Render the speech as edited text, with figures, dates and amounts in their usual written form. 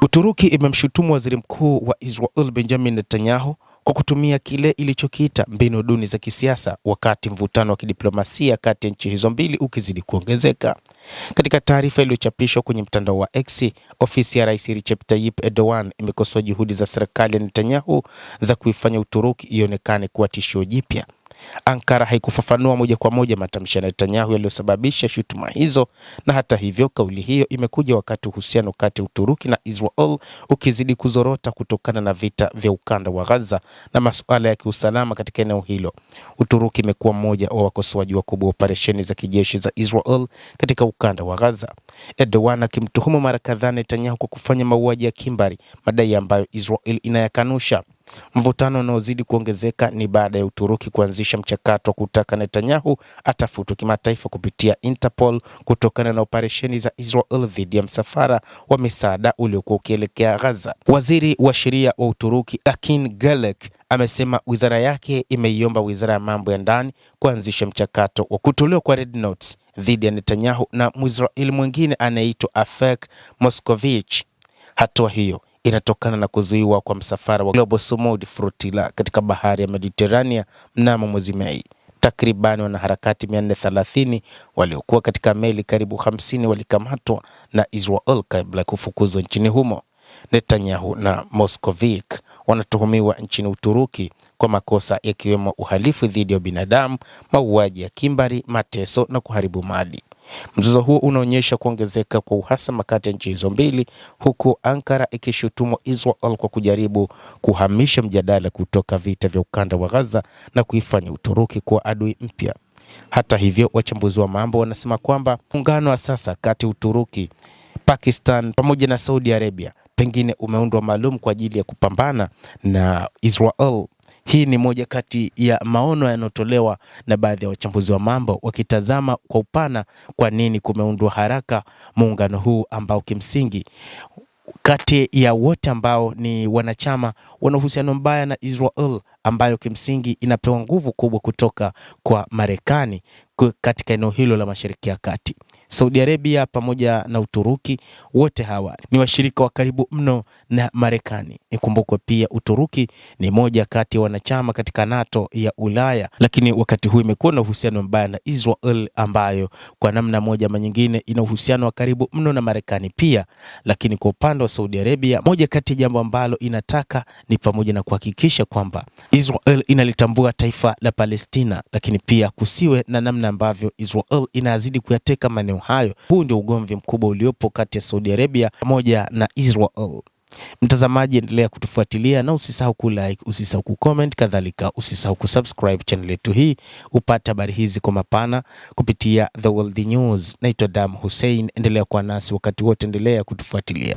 Uturuki imemshutumu waziri mkuu wa Israel Benjamin Netanyahu kwa kutumia kile ilichokiita mbinu duni za kisiasa wakati mvutano wa kidiplomasia kati ya nchi hizo mbili ukizidi kuongezeka. Katika taarifa iliyochapishwa kwenye mtandao wa X, ofisi ya Rais Recep Tayyip Erdogan imekosoa juhudi za serikali ya Netanyahu za kuifanya Uturuki ionekane kuwa tishio jipya. Ankara haikufafanua moja kwa moja matamshi ya Netanyahu yaliyosababisha shutuma hizo, na hata hivyo kauli hiyo imekuja wakati uhusiano kati ya Uturuki na Israel ukizidi kuzorota kutokana na vita vya ukanda wa Gaza na masuala ya kiusalama katika eneo hilo. Uturuki imekuwa mmoja wa wakosoaji wakubwa wa operesheni za kijeshi za Israel katika ukanda wa Gaza, Erdogan akimtuhumu mara kadhaa Netanyahu kwa kufanya mauaji ya kimbari, madai ambayo Israel inayakanusha. Mvutano unaozidi kuongezeka ni baada ya Uturuki kuanzisha mchakato wa kutaka Netanyahu atafutwe kimataifa kupitia Interpol kutokana na operesheni za Israel dhidi ya msafara wa misaada uliokuwa ukielekea Gaza. Waziri wa sheria wa Uturuki Akin Gelek amesema wizara yake imeiomba wizara ya mambo ya ndani kuanzisha mchakato wa kutolewa kwa red notes dhidi ya Netanyahu na Mwisraeli mwingine anayeitwa Afek Moskovich. Hatua hiyo inatokana na kuzuiwa kwa msafara wa Global Sumud Flotilla katika bahari ya Mediterania mnamo mwezi Mei. Takribani wanaharakati 430 waliokuwa katika meli karibu 50 walikamatwa na Israel kabla ya kufukuzwa nchini humo. Netanyahu na Moskovich wanatuhumiwa nchini Uturuki kwa makosa yakiwemo uhalifu dhidi ya binadamu, mauaji ya kimbari, mateso na kuharibu mali. Mzozo huo unaonyesha kuongezeka kwa uhasama kati ya nchi hizo mbili, huku Ankara ikishutumu Israel kwa kujaribu kuhamisha mjadala kutoka vita vya ukanda wa Gaza na kuifanya Uturuki kuwa adui mpya. Hata hivyo, wachambuzi wa mambo wanasema kwamba muungano wa sasa kati ya Uturuki, Pakistan pamoja na Saudi Arabia pengine umeundwa maalum kwa ajili ya kupambana na Israel. Hii ni moja kati ya maono yanotolewa na baadhi ya wachambuzi wa mambo wakitazama kwa upana kwa nini kumeundwa haraka muungano huu ambao kimsingi kati ya wote ambao ni wanachama wana uhusiano mbaya na Israel ambayo kimsingi inapewa nguvu kubwa kutoka kwa Marekani katika eneo hilo la Mashariki ya Kati. Saudi Arabia pamoja na Uturuki wote hawa ni washirika wa karibu mno na Marekani. Ikumbukwe pia Uturuki ni moja kati ya wanachama katika NATO ya Ulaya, lakini wakati huu imekuwa na uhusiano mbaya na Israel ambayo kwa namna moja ama nyingine ina uhusiano wa karibu mno na Marekani pia. Lakini kwa upande wa Saudi Arabia, moja kati ya jambo ambalo inataka ni pamoja na kuhakikisha kwamba Israel inalitambua taifa la Palestina, lakini pia kusiwe na namna ambavyo Israel inazidi kuyateka maeneo hayo. Huu ndio ugomvi mkubwa uliopo kati ya Saudi Arabia pamoja na Israel. Mtazamaji, endelea kutufuatilia na usisahau kulike, usisahau kucomment, kadhalika usisahau kusubscribe channel yetu hii upate habari hizi kwa mapana kupitia The World News. Naitwa Dam Hussein, endelea kuwa nasi wakati wote, endelea kutufuatilia.